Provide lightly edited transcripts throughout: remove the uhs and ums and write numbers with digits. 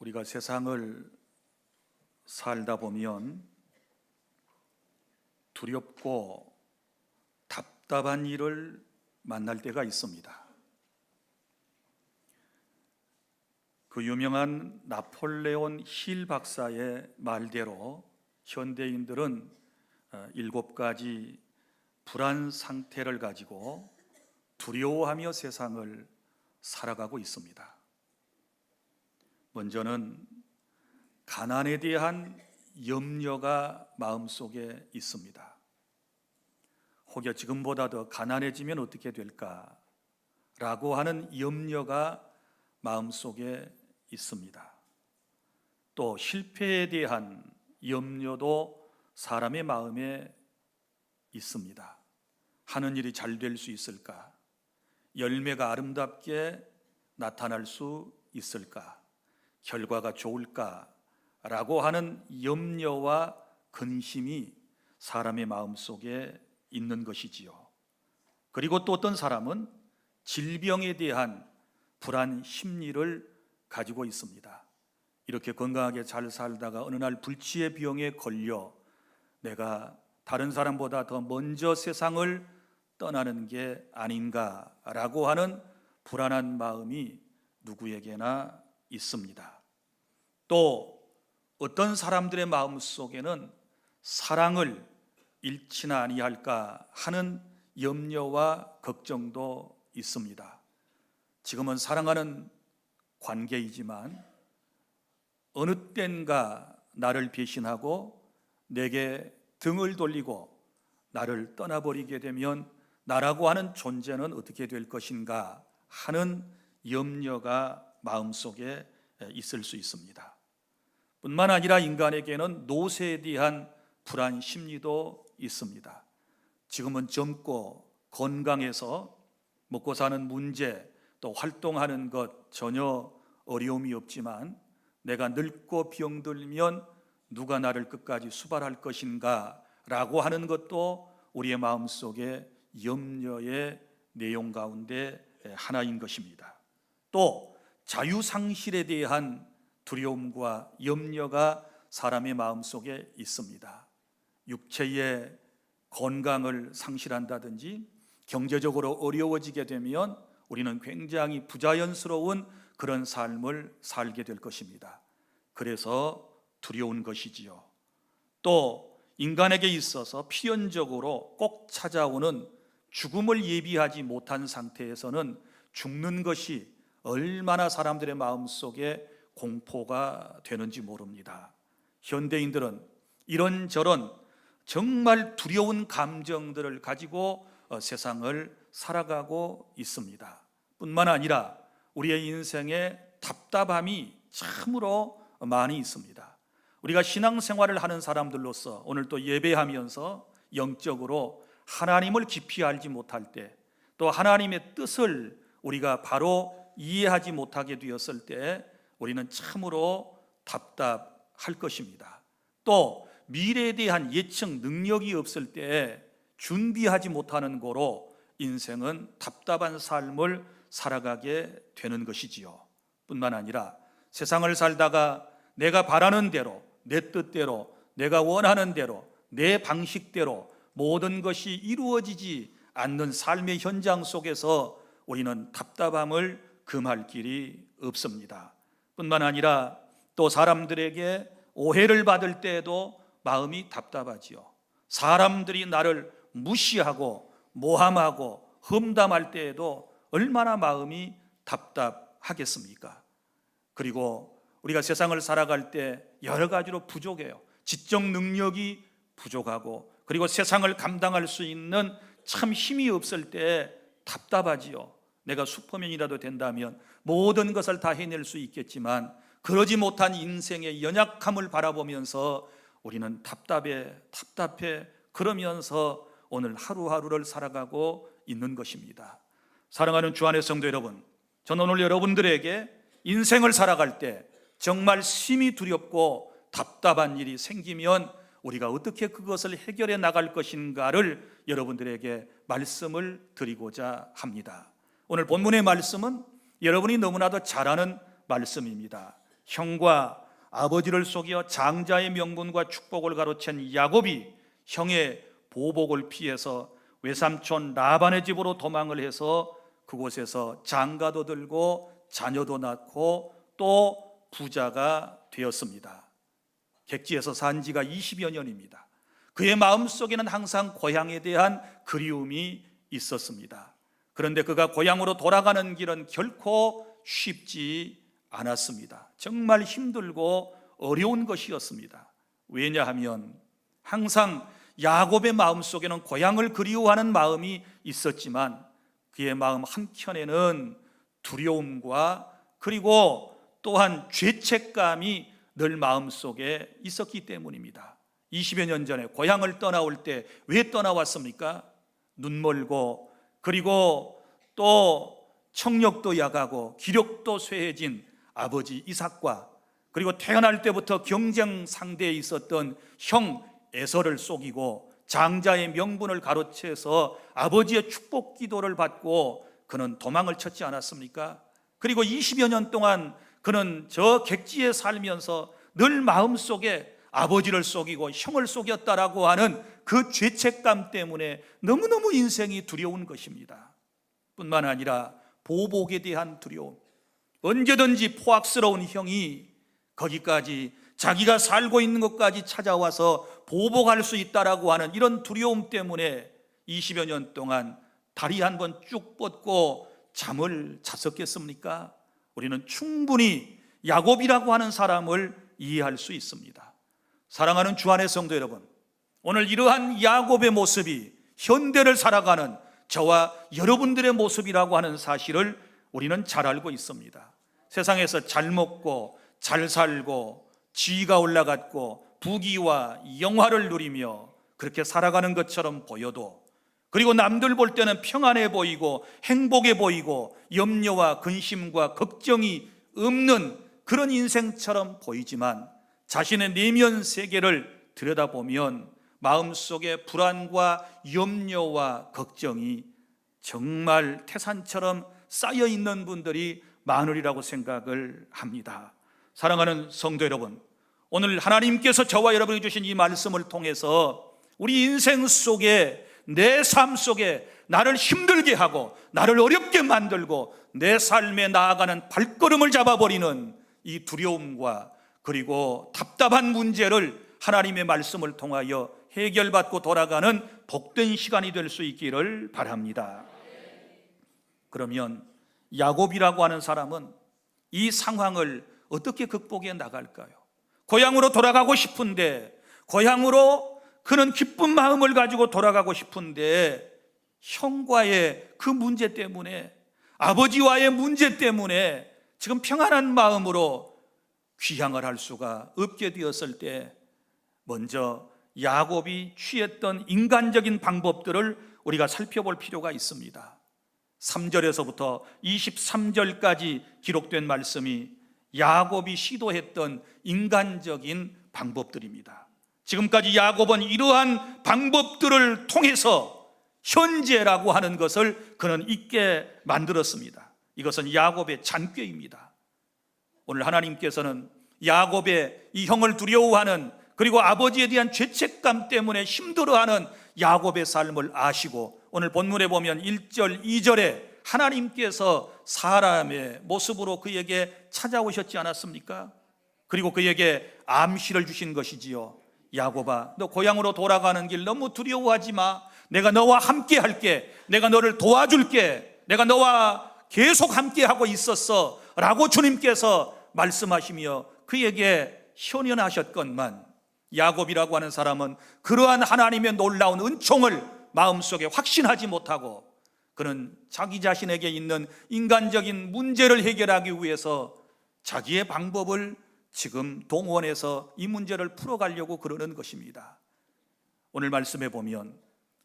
우리가 세상을 살다 보면 두렵고 답답한 일을 만날 때가 있습니다. 그 유명한 나폴레온 힐 박사의 말대로 현대인들은 7가지 불안 상태를 가지고 두려워하며 세상을 살아가고 있습니다. 먼저는 가난에 대한 염려가 마음속에 있습니다. 혹여 지금보다 더 가난해지면 어떻게 될까라고 하는 염려가 마음속에 있습니다. 또 실패에 대한 염려도 사람의 마음에 있습니다. 하는 일이 잘 될 수 있을까? 열매가 아름답게 나타날 수 있을까? 결과가 좋을까? 라고 하는 염려와 근심이 사람의 마음속에 있는 것이지요. 그리고 또 어떤 사람은 질병에 대한 불안 심리를 가지고 있습니다. 이렇게 건강하게 잘 살다가 어느 날 불치의 병에 걸려 내가 다른 사람보다 더 먼저 세상을 떠나는 게 아닌가라고 하는 불안한 마음이 누구에게나 있습니다. 또 어떤 사람들의 마음 속에는 사랑을 잃지나 아니할까 하는 염려와 걱정도 있습니다. 지금은 사랑하는 관계이지만 어느 땐가 나를 배신하고 내게 등을 돌리고 나를 떠나버리게 되면 나라고 하는 존재는 어떻게 될 것인가 하는 염려가 마음속에 있을 수 있습니다. 뿐만 아니라 인간에게는 노쇠에 대한 불안 심리도 있습니다. 지금은 젊고 건강해서 먹고 사는 문제, 또 활동하는 것 전혀 어려움이 없지만 내가 늙고 병들면 누가 나를 끝까지 수발할 것인가 라고 하는 것도 우리의 마음속에 염려의 내용 가운데 하나인 것입니다. 또 자유상실에 대한 두려움과 염려가 사람의 마음속에 있습니다. 육체의 건강을 상실한다든지 경제적으로 어려워지게 되면 우리는 굉장히 부자연스러운 그런 삶을 살게 될 것입니다. 그래서 두려운 것이지요. 또 인간에게 있어서 필연적으로 꼭 찾아오는 죽음을 예비하지 못한 상태에서는 죽는 것이 얼마나 사람들의 마음속에 공포가 되는지 모릅니다. 현대인들은 이런저런 정말 두려운 감정들을 가지고 세상을 살아가고 있습니다. 뿐만 아니라 우리의 인생에 답답함이 참으로 많이 있습니다. 우리가 신앙생활을 하는 사람들로서 오늘 또 예배하면서 영적으로 하나님을 깊이 알지 못할 때, 또 하나님의 뜻을 우리가 바로 이해하지 못하게 되었을 때 우리는 참으로 답답할 것입니다. 또 미래에 대한 예측 능력이 없을 때 준비하지 못하는 거로 인생은 답답한 삶을 살아가게 되는 것이지요. 뿐만 아니라 세상을 살다가 내가 바라는 대로, 내 뜻대로, 내가 원하는 대로, 내 방식대로 모든 것이 이루어지지 않는 삶의 현장 속에서 우리는 답답함을 금할 길이 없습니다. 뿐만 아니라 또 사람들에게 오해를 받을 때에도 마음이 답답하지요. 사람들이 나를 무시하고 모함하고 험담할 때에도 얼마나 마음이 답답하겠습니까? 그리고 우리가 세상을 살아갈 때 여러 가지로 부족해요. 지적 능력이 부족하고, 그리고 세상을 감당할 수 있는 참 힘이 없을 때 답답하지요. 내가 슈퍼맨이라도 된다면 모든 것을 다 해낼 수 있겠지만 그러지 못한 인생의 연약함을 바라보면서 우리는 답답해 그러면서 오늘 하루하루를 살아가고 있는 것입니다. 사랑하는 주 안의 성도 여러분, 저는 오늘 여러분들에게 인생을 살아갈 때 정말 심히 두렵고 답답한 일이 생기면 우리가 어떻게 그것을 해결해 나갈 것인가를 여러분들에게 말씀을 드리고자 합니다. 오늘 본문의 말씀은 여러분이 너무나도 잘 아는 말씀입니다. 형과 아버지를 속여 장자의 명분과 축복을 가로챈 야곱이 형의 보복을 피해서 외삼촌 라반의 집으로 도망을 해서 그곳에서 장가도 들고 자녀도 낳고 또 부자가 되었습니다. 객지에서 산 지가 20여 년입니다. 그의 마음속에는 항상 고향에 대한 그리움이 있었습니다. 그런데 그가 고향으로 돌아가는 길은 결코 쉽지 않았습니다. 정말 힘들고 어려운 것이었습니다. 왜냐하면 항상 야곱의 마음속에는 고향을 그리워하는 마음이 있었지만 그의 마음 한켠에는 두려움과 그리고 또한 죄책감이 늘 마음속에 있었기 때문입니다. 20여 년 전에 고향을 떠나올 때 왜 떠나왔습니까? 눈멀고 그리고 또 청력도 약하고 기력도 쇠해진 아버지 이삭과 그리고 태어날 때부터 경쟁 상대에 있었던 형 에서를 속이고 장자의 명분을 가로채서 아버지의 축복 기도를 받고 그는 도망을 쳤지 않았습니까? 그리고 20여 년 동안 그는 저 객지에 살면서 늘 마음속에 아버지를 속이고 형을 속였다라고 하는 그 죄책감 때문에 너무너무 인생이 두려운 것입니다. 뿐만 아니라 보복에 대한 두려움, 언제든지 포악스러운 형이 거기까지 자기가 살고 있는 것까지 찾아와서 보복할 수 있다라고 하는 이런 두려움 때문에 20여 년 동안 다리 한번 쭉 뻗고 잠을 잤었겠습니까? 우리는 충분히 야곱이라고 하는 사람을 이해할 수 있습니다. 사랑하는 주안의 성도 여러분, 오늘 이러한 야곱의 모습이 현대를 살아가는 저와 여러분들의 모습이라고 하는 사실을 우리는 잘 알고 있습니다. 세상에서 잘 먹고 잘 살고 지위가 올라갔고 부귀와 영화를 누리며 그렇게 살아가는 것처럼 보여도, 그리고 남들 볼 때는 평안해 보이고 행복해 보이고 염려와 근심과 걱정이 없는 그런 인생처럼 보이지만 자신의 내면 세계를 들여다보면 마음속에 불안과 염려와 걱정이 정말 태산처럼 쌓여 있는 분들이 많으리라고 생각을 합니다. 사랑하는 성도 여러분, 오늘 하나님께서 저와 여러분이 주신 이 말씀을 통해서 우리 인생 속에, 내 삶 속에 나를 힘들게 하고 나를 어렵게 만들고 내 삶에 나아가는 발걸음을 잡아버리는 이 두려움과 그리고 답답한 문제를 하나님의 말씀을 통하여 해결받고 돌아가는 복된 시간이 될 수 있기를 바랍니다. 그러면 야곱이라고 하는 사람은 이 상황을 어떻게 극복해 나갈까요? 고향으로 돌아가고 싶은데, 고향으로 그는 기쁜 마음을 가지고 돌아가고 싶은데 형과의 그 문제 때문에, 아버지와의 문제 때문에 지금 평안한 마음으로 귀향을 할 수가 없게 되었을 때 먼저 야곱이 취했던 인간적인 방법들을 우리가 살펴볼 필요가 있습니다. 3절에서부터 23절까지 기록된 말씀이 야곱이 시도했던 인간적인 방법들입니다. 지금까지 야곱은 이러한 방법들을 통해서 현재라고 하는 것을 그는 잊게 만들었습니다. 이것은 야곱의 잔꾀입니다. 오늘 하나님께서는 야곱의 이 형을 두려워하는, 그리고 아버지에 대한 죄책감 때문에 힘들어하는 야곱의 삶을 아시고 오늘 본문에 보면 1절, 2절에 하나님께서 사람의 모습으로 그에게 찾아오셨지 않았습니까? 그리고 그에게 암시를 주신 것이지요. 야곱아, 너 고향으로 돌아가는 길 너무 두려워하지 마. 내가 너와 함께 할게. 내가 너를 도와줄게. 내가 너와 계속 함께 하고 있었어 라고 주님께서 말씀하시며 그에게 현현하셨건만, 야곱이라고 하는 사람은 그러한 하나님의 놀라운 은총을 마음속에 확신하지 못하고 그는 자기 자신에게 있는 인간적인 문제를 해결하기 위해서 자기의 방법을 지금 동원해서 이 문제를 풀어가려고 그러는 것입니다. 오늘 말씀에 보면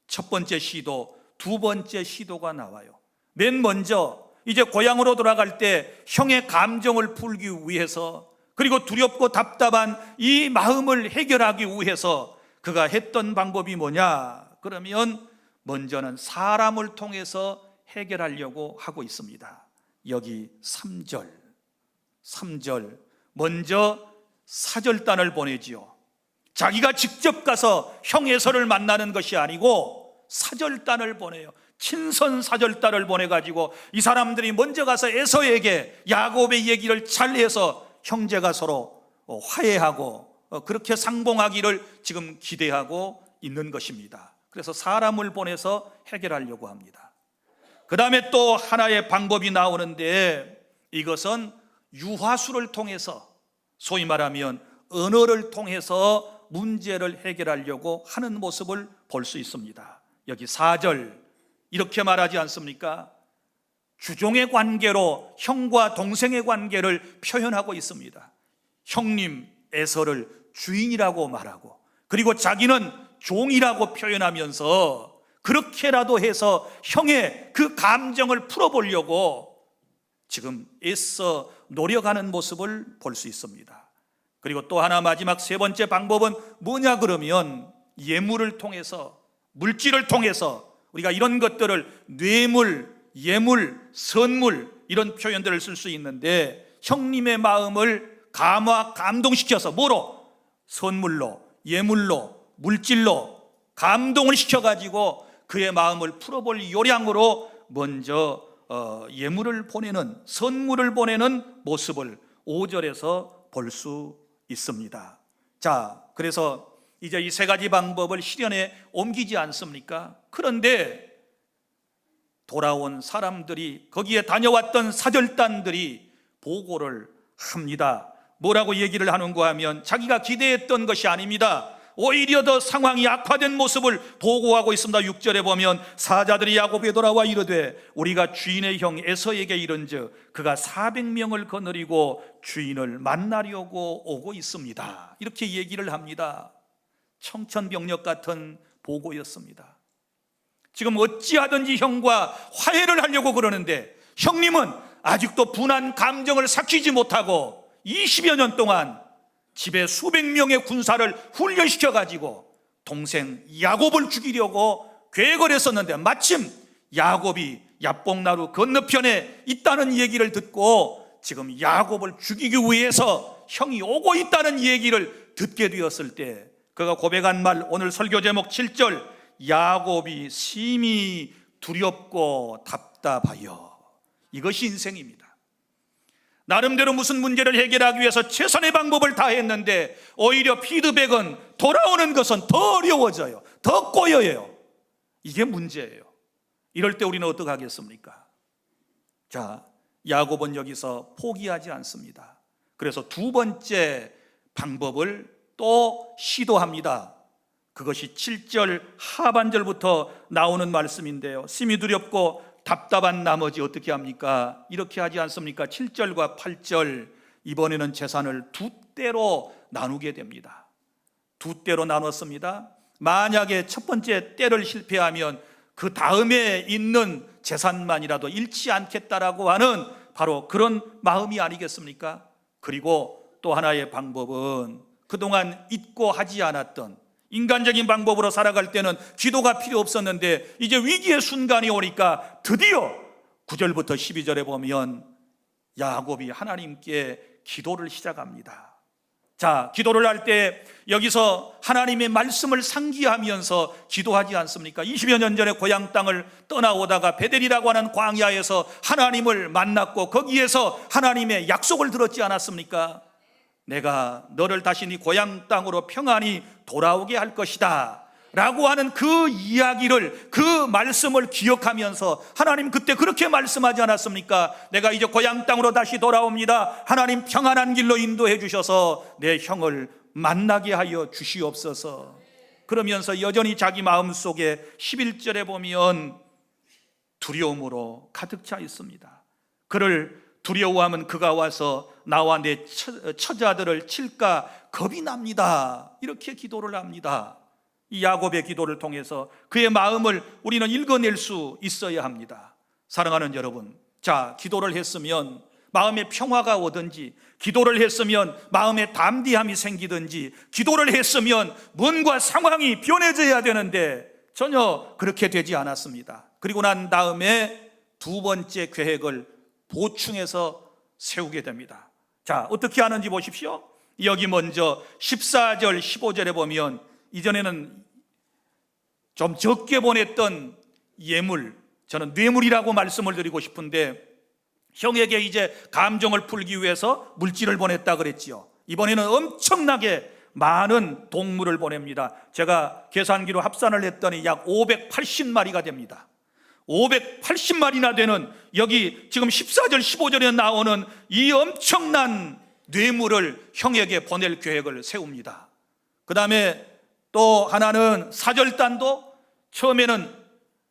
첫 번째 시도, 두 번째 시도가 나와요. 맨 먼저 이제 고향으로 돌아갈 때 형의 감정을 풀기 위해서, 그리고 두렵고 답답한 이 마음을 해결하기 위해서 그가 했던 방법이 뭐냐? 그러면 먼저는 사람을 통해서 해결하려고 하고 있습니다. 여기 3절 먼저 사절단을 보내지요. 자기가 직접 가서 형 에서를 만나는 것이 아니고 사절단을 보내요. 친선 사절단을 보내가지고 이 사람들이 먼저 가서 에서에게 야곱의 얘기를 잘 해서 형제가 서로 화해하고 그렇게 상봉하기를 지금 기대하고 있는 것입니다. 그래서 사람을 보내서 해결하려고 합니다. 그 다음에 또 하나의 방법이 나오는데, 이것은 유화수를 통해서, 소위 말하면 언어를 통해서 문제를 해결하려고 하는 모습을 볼 수 있습니다. 여기 4절 이렇게 말하지 않습니까? 주종의 관계로 형과 동생의 관계를 표현하고 있습니다. 형님 에서를 주인이라고 말하고, 그리고 자기는 종이라고 표현하면서 그렇게라도 해서 형의 그 감정을 풀어보려고 지금 애써 노력하는 모습을 볼 수 있습니다. 그리고 또 하나, 마지막 세 번째 방법은 뭐냐 그러면, 예물을 통해서, 물질을 통해서, 우리가 이런 것들을 뇌물, 예물, 선물 이런 표현들을 쓸 수 있는데, 형님의 마음을 감동시켜서 뭐로? 선물로, 예물로, 물질로 감동을 시켜가지고 그의 마음을 풀어볼 요량으로 먼저 예물을 보내는, 선물을 보내는 모습을 5절에서 볼 수 있습니다. 자, 그래서 이제 이 세 가지 방법을 실현에 옮기지 않습니까? 그런데 돌아온 사람들이, 거기에 다녀왔던 사절단들이 보고를 합니다. 뭐라고 얘기를 하는가 하면, 자기가 기대했던 것이 아닙니다. 오히려 더 상황이 악화된 모습을 보고하고 있습니다. 6절에 보면 사자들이 야곱에게 돌아와 이르되 우리가 주인의 형 에서에게 이른즉 그가 400명을 거느리고 주인을 만나려고 오고 있습니다. 이렇게 얘기를 합니다. 청천벽력 같은 보고였습니다. 지금 어찌하든지 형과 화해를 하려고 그러는데, 형님은 아직도 분한 감정을 삭히지 못하고 20여 년 동안 집에 수백 명의 군사를 훈련시켜가지고 동생 야곱을 죽이려고 계획을 했었는데, 마침 야곱이 야복나루 건너편에 있다는 얘기를 듣고 지금 야곱을 죽이기 위해서 형이 오고 있다는 얘기를 듣게 되었을 때, 그가 고백한 말, 오늘 설교 제목 7절, 야곱이 심히 두렵고 답답하여. 이것이 인생입니다. 나름대로 무슨 문제를 해결하기 위해서 최선의 방법을 다 했는데 오히려 피드백은, 돌아오는 것은 더 어려워져요. 더 꼬여요. 이게 문제예요. 이럴 때 우리는 어떻게 하겠습니까? 자, 야곱은 여기서 포기하지 않습니다. 그래서 두 번째 방법을 또 시도합니다. 그것이 7절 하반절부터 나오는 말씀인데요, 심히 두렵고 답답한 나머지 어떻게 합니까? 이렇게 하지 않습니까? 7절과 8절, 이번에는 재산을 두 떼로 나누게 됩니다. 두 떼로 나눴습니다. 만약에 첫 번째 떼를 실패하면 그 다음에 있는 재산만이라도 잃지 않겠다라고 하는 바로 그런 마음이 아니겠습니까? 그리고 또 하나의 방법은, 그동안 잊고 하지 않았던, 인간적인 방법으로 살아갈 때는 기도가 필요 없었는데 이제 위기의 순간이 오니까 드디어 9절부터 12절에 보면 야곱이 하나님께 기도를 시작합니다. 자, 기도를 할 때 여기서 하나님의 말씀을 상기하면서 기도하지 않습니까? 20여 년 전에 고향 땅을 떠나오다가 베델이라고 하는 광야에서 하나님을 만났고 거기에서 하나님의 약속을 들었지 않았습니까? 내가 너를 다시 네 고향 땅으로 평안히 돌아오게 할 것이다 라고 하는 그 이야기를, 그 말씀을 기억하면서, 하나님 그때 그렇게 말씀하지 않았습니까? 내가 이제 고향 땅으로 다시 돌아옵니다. 하나님 평안한 길로 인도해 주셔서 내 형을 만나게 하여 주시옵소서. 그러면서 여전히 자기 마음속에 11절에 보면 두려움으로 가득 차 있습니다. 그를 두려워하면 그가 와서 나와 내 처자들을 칠까 겁이 납니다. 이렇게 기도를 합니다. 이 야곱의 기도를 통해서 그의 마음을 우리는 읽어낼 수 있어야 합니다. 사랑하는 여러분, 자, 기도를 했으면 마음에 평화가 오든지, 기도를 했으면 마음에 담대함이 생기든지, 기도를 했으면 뭔가 상황이 변해져야 되는데 전혀 그렇게 되지 않았습니다. 그리고 난 다음에 두 번째 계획을 보충해서 세우게 됩니다. 자, 어떻게 하는지 보십시오. 여기 먼저 14절 15절에 보면 이전에는 좀 적게 보냈던 예물, 저는 뇌물이라고 말씀을 드리고 싶은데 형에게 이제 감정을 풀기 위해서 물질을 보냈다 그랬지요. 이번에는 엄청나게 많은 동물을 보냅니다. 제가 계산기로 합산을 했더니 약 580마리가 됩니다. 580마리나 되는 여기 지금 14절 15절에 나오는 이 엄청난 뇌물을 형에게 보낼 계획을 세웁니다. 그 다음에 또 하나는 사절단도 처음에는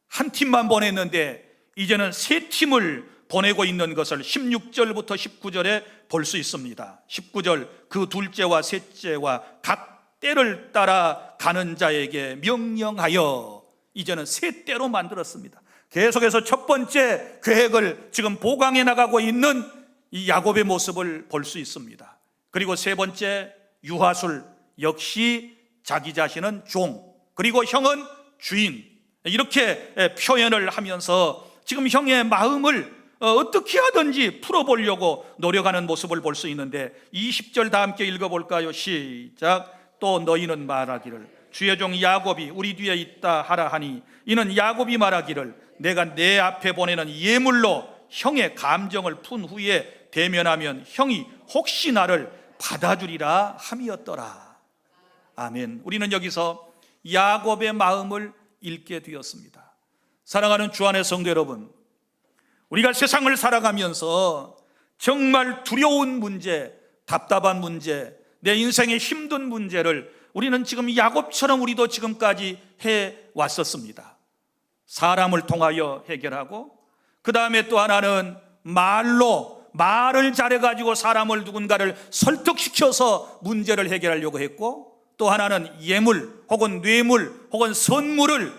한 팀만 보냈는데 이제는 세 팀을 보내고 있는 것을 16절부터 19절에 볼 수 있습니다. 19절, 그 둘째와 셋째와 각 때를 따라 가는 자에게 명령하여, 이제는 세 때로 만들었습니다. 계속해서 첫 번째 계획을 지금 보강해 나가고 있는 이 야곱의 모습을 볼 수 있습니다. 그리고 세 번째 유하술, 역시 자기 자신은 종, 그리고 형은 주인, 이렇게 표현을 하면서 지금 형의 마음을 어떻게 하든지 풀어보려고 노력하는 모습을 볼 수 있는데 20절 다 함께 읽어볼까요? 시작. 또 너희는 말하기를 주의 종 야곱이 우리 뒤에 있다 하라 하니, 이는 야곱이 말하기를 내가 내 앞에 보내는 예물로 형의 감정을 푼 후에 대면하면 형이 혹시 나를 받아주리라 함이었더라. 아멘. 우리는 여기서 야곱의 마음을 읽게 되었습니다. 사랑하는 주 안의 성도 여러분, 우리가 세상을 살아가면서 정말 두려운 문제, 답답한 문제, 내 인생의 힘든 문제를 우리는 지금 야곱처럼 우리도 지금까지 해왔었습니다. 사람을 통하여 해결하고, 그 다음에 또 하나는 말을 잘해가지고 사람을 누군가를 설득시켜서 문제를 해결하려고 했고, 또 하나는 예물 혹은 뇌물 혹은 선물을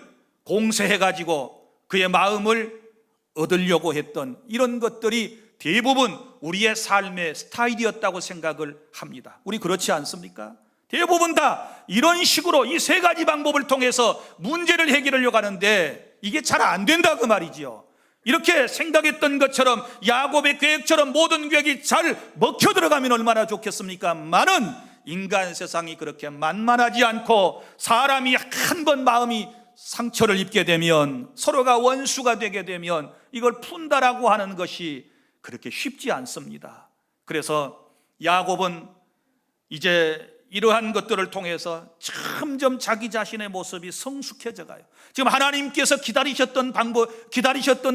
공세해가지고 그의 마음을 얻으려고 했던 이런 것들이 대부분 우리의 삶의 스타일이었다고 생각을 합니다. 우리 그렇지 않습니까? 대부분 다 이런 식으로 이 세 가지 방법을 통해서 문제를 해결하려고 하는데 이게 잘 안 된다 그 말이지요. 이렇게 생각했던 것처럼 야곱의 계획처럼 모든 계획이 잘 먹혀 들어가면 얼마나 좋겠습니까? 많은 인간 세상이 그렇게 만만하지 않고, 사람이 한 번 마음이 상처를 입게 되면, 서로가 원수가 되게 되면 이걸 푼다라고 하는 것이 그렇게 쉽지 않습니다. 그래서 야곱은 이제 이러한 것들을 통해서 점점 자기 자신의 모습이 성숙해져 가요. 지금 하나님께서 기다리셨던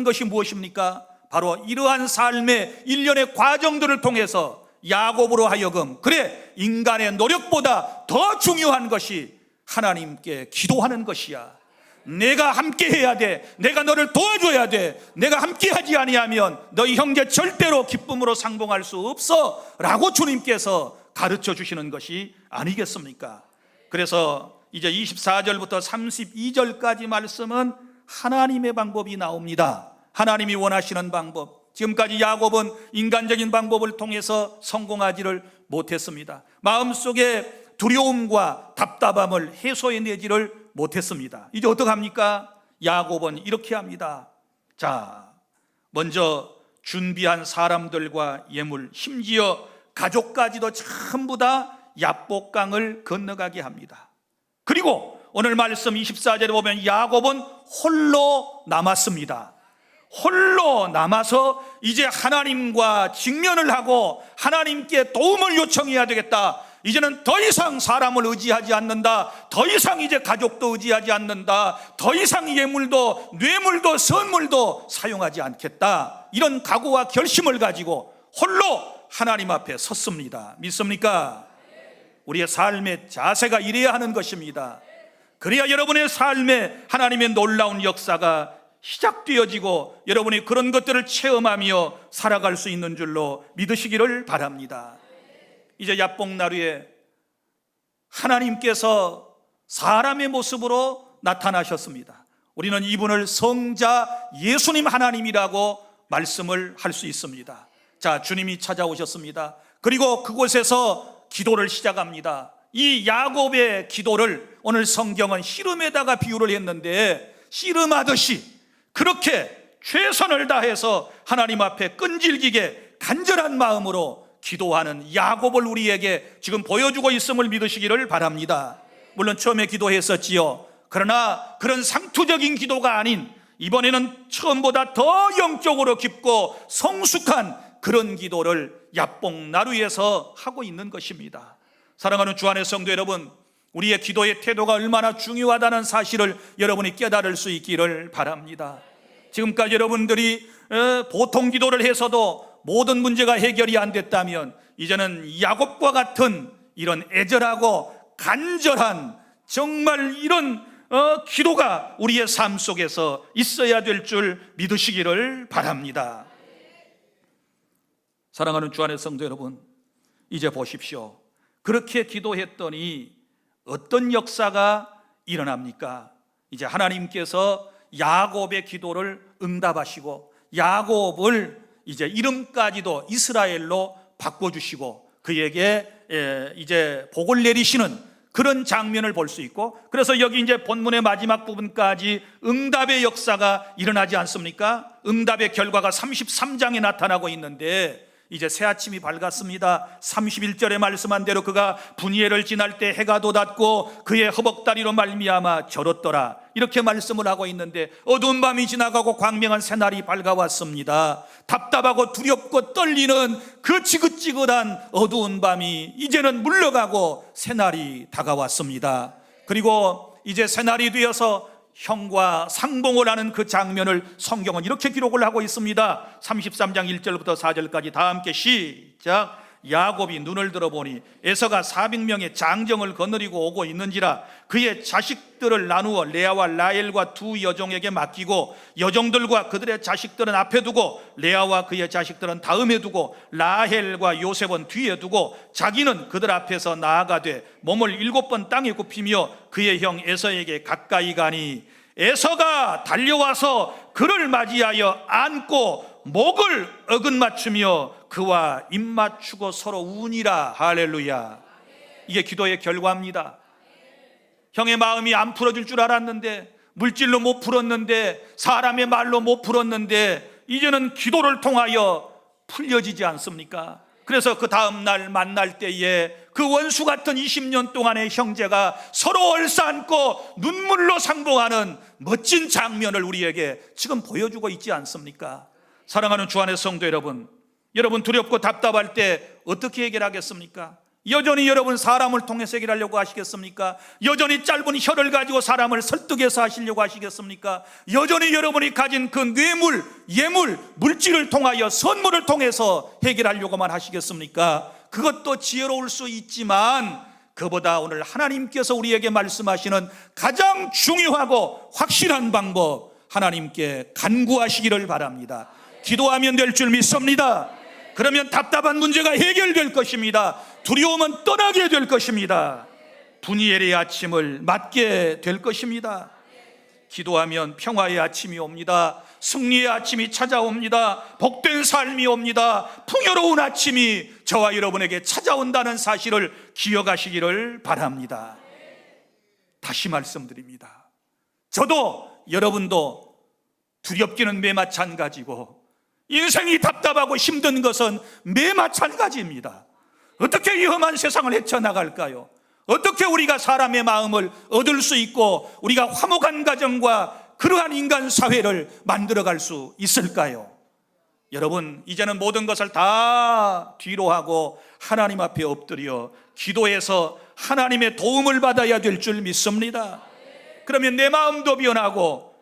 것이 무엇입니까? 바로 이러한 삶의 일련의 과정들을 통해서 야곱으로 하여금, 그래, 인간의 노력보다 더 중요한 것이 하나님께 기도하는 것이야. 내가 함께 해야 돼. 내가 너를 도와줘야 돼. 내가 함께 하지 아니하면 너희 형제 절대로 기쁨으로 상봉할 수 없어 라고 주님께서 가르쳐 주시는 것이 아니겠습니까? 그래서 이제 24절부터 32절까지 말씀은 하나님의 방법이 나옵니다. 하나님이 원하시는 방법. 지금까지 야곱은 인간적인 방법을 통해서 성공하지를 못했습니다. 마음속에 두려움과 답답함을 해소해내지를 못했습니다. 이제 어떡합니까? 야곱은 이렇게 합니다. 자, 먼저 준비한 사람들과 예물, 심지어 가족까지도 전부 다 야복강을 건너가게 합니다. 그리고 오늘 말씀 24절에 보면 야곱은 홀로 남았습니다. 홀로 남아서 이제 하나님과 직면을 하고 하나님께 도움을 요청해야 되겠다. 이제는 더 이상 사람을 의지하지 않는다. 더 이상 이제 가족도 의지하지 않는다. 더 이상 예물도 뇌물도 선물도 사용하지 않겠다. 이런 각오와 결심을 가지고 홀로 하나님 앞에 섰습니다. 믿습니까? 우리의 삶의 자세가 이래야 하는 것입니다. 그래야 여러분의 삶에 하나님의 놀라운 역사가 시작되어지고 여러분이 그런 것들을 체험하며 살아갈 수 있는 줄로 믿으시기를 바랍니다. 이제 야복나루에 하나님께서 사람의 모습으로 나타나셨습니다. 우리는 이분을 성자 예수님 하나님이라고 말씀을 할 수 있습니다. 자, 주님이 찾아오셨습니다. 그리고 그곳에서 기도를 시작합니다. 이 야곱의 기도를 오늘 성경은 씨름에다가 비유를 했는데, 씨름하듯이 그렇게 최선을 다해서 하나님 앞에 끈질기게 간절한 마음으로 기도하는 야곱을 우리에게 지금 보여주고 있음을 믿으시기를 바랍니다. 물론 처음에 기도했었지요. 그러나 그런 상투적인 기도가 아닌 이번에는 처음보다 더 영적으로 깊고 성숙한 그런 기도를 야뽕나루에서 하고 있는 것입니다. 사랑하는 주 안의 성도 여러분, 우리의 기도의 태도가 얼마나 중요하다는 사실을 여러분이 깨달을 수 있기를 바랍니다. 지금까지 여러분들이 보통 기도를 해서도 모든 문제가 해결이 안 됐다면 이제는 야곱과 같은 이런 애절하고 간절한 정말 이런 기도가 우리의 삶 속에서 있어야 될 줄 믿으시기를 바랍니다. 사랑하는 주 안의 성도 여러분, 이제 보십시오. 그렇게 기도했더니 어떤 역사가 일어납니까? 이제 하나님께서 야곱의 기도를 응답하시고 야곱을 이제 이름까지도 이스라엘로 바꿔주시고 그에게 이제 복을 내리시는 그런 장면을 볼 수 있고, 그래서 여기 이제 본문의 마지막 부분까지 응답의 역사가 일어나지 않습니까? 응답의 결과가 33장에 나타나고 있는데 이제 새아침이 밝았습니다. 31절에 말씀한 대로 그가 분이엘을 지날 때 해가 돋았고 그의 허벅다리로 말미암아 절었더라, 이렇게 말씀을 하고 있는데 어두운 밤이 지나가고 광명한 새날이 밝아왔습니다. 답답하고 두렵고 떨리는 그 지긋지긋한 어두운 밤이 이제는 물러가고 새날이 다가왔습니다. 그리고 이제 새날이 되어서 형과 상봉을 하는 그 장면을 성경은 이렇게 기록을 하고 있습니다. 33장 1절부터 4절까지 다 함께 시작. 야곱이 눈을 들어보니 에서가 400명의 장정을 거느리고 오고 있는지라 그의 자식들을 나누어 레아와 라헬과 두 여종에게 맡기고 여종들과 그들의 자식들은 앞에 두고 레아와 그의 자식들은 다음에 두고 라헬과 요셉은 뒤에 두고 자기는 그들 앞에서 나아가되 몸을 7번 땅에 굽히며 그의 형 에서에게 가까이 가니 에서가 달려와서 그를 맞이하여 안고 목을 어긋맞추며 그와 입맞추고 서로 우니라. 할렐루야. 이게 기도의 결과입니다. 형의 마음이 안 풀어질 줄 알았는데, 물질로 못 풀었는데, 사람의 말로 못 풀었는데 이제는 기도를 통하여 풀려지지 않습니까? 그래서 그 다음 날 만날 때에 그 원수 같은 20년 동안의 형제가 서로 얼싸안고 눈물로 상봉하는 멋진 장면을 우리에게 지금 보여주고 있지 않습니까? 사랑하는 주 안의 성도 여러분, 여러분 두렵고 답답할 때 어떻게 해결하겠습니까? 여전히 여러분 사람을 통해서 해결하려고 하시겠습니까? 여전히 짧은 혀를 가지고 사람을 설득해서 하시려고 하시겠습니까? 여전히 여러분이 가진 그 뇌물, 예물, 물질을 통하여 선물을 통해서 해결하려고만 하시겠습니까? 그것도 지혜로울 수 있지만 그보다 오늘 하나님께서 우리에게 말씀하시는 가장 중요하고 확실한 방법, 하나님께 간구하시기를 바랍니다. 기도하면 될 줄 믿습니다. 그러면 답답한 문제가 해결될 것입니다. 두려움은 떠나게 될 것입니다. 분이엘의 아침을 맞게 될 것입니다. 기도하면 평화의 아침이 옵니다. 승리의 아침이 찾아옵니다. 복된 삶이 옵니다. 풍요로운 아침이 저와 여러분에게 찾아온다는 사실을 기억하시기를 바랍니다. 다시 말씀드립니다. 저도 여러분도 두렵기는 매 마찬가지고 인생이 답답하고 힘든 것은 매 마찬가지입니다. 어떻게 이 험한 세상을 헤쳐나갈까요? 어떻게 우리가 사람의 마음을 얻을 수 있고 우리가 화목한 가정과 그러한 인간 사회를 만들어갈 수 있을까요? 여러분, 이제는 모든 것을 다 뒤로 하고 하나님 앞에 엎드려 기도해서 하나님의 도움을 받아야 될 줄 믿습니다. 그러면 내 마음도 변하고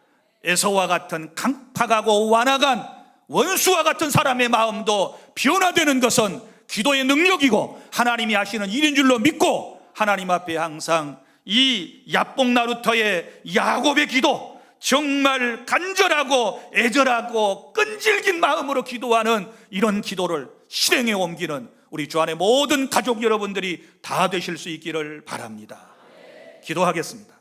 에서와 같은 강팍하고 완악한 원수와 같은 사람의 마음도 변화되는 것은 기도의 능력이고 하나님이 하시는 일인 줄로 믿고 하나님 앞에 항상 이 야뽕나루터의 야곱의 기도, 정말 간절하고 애절하고 끈질긴 마음으로 기도하는 이런 기도를 실행에 옮기는 우리 주 안의 모든 가족 여러분들이 다 되실 수 있기를 바랍니다. 기도하겠습니다.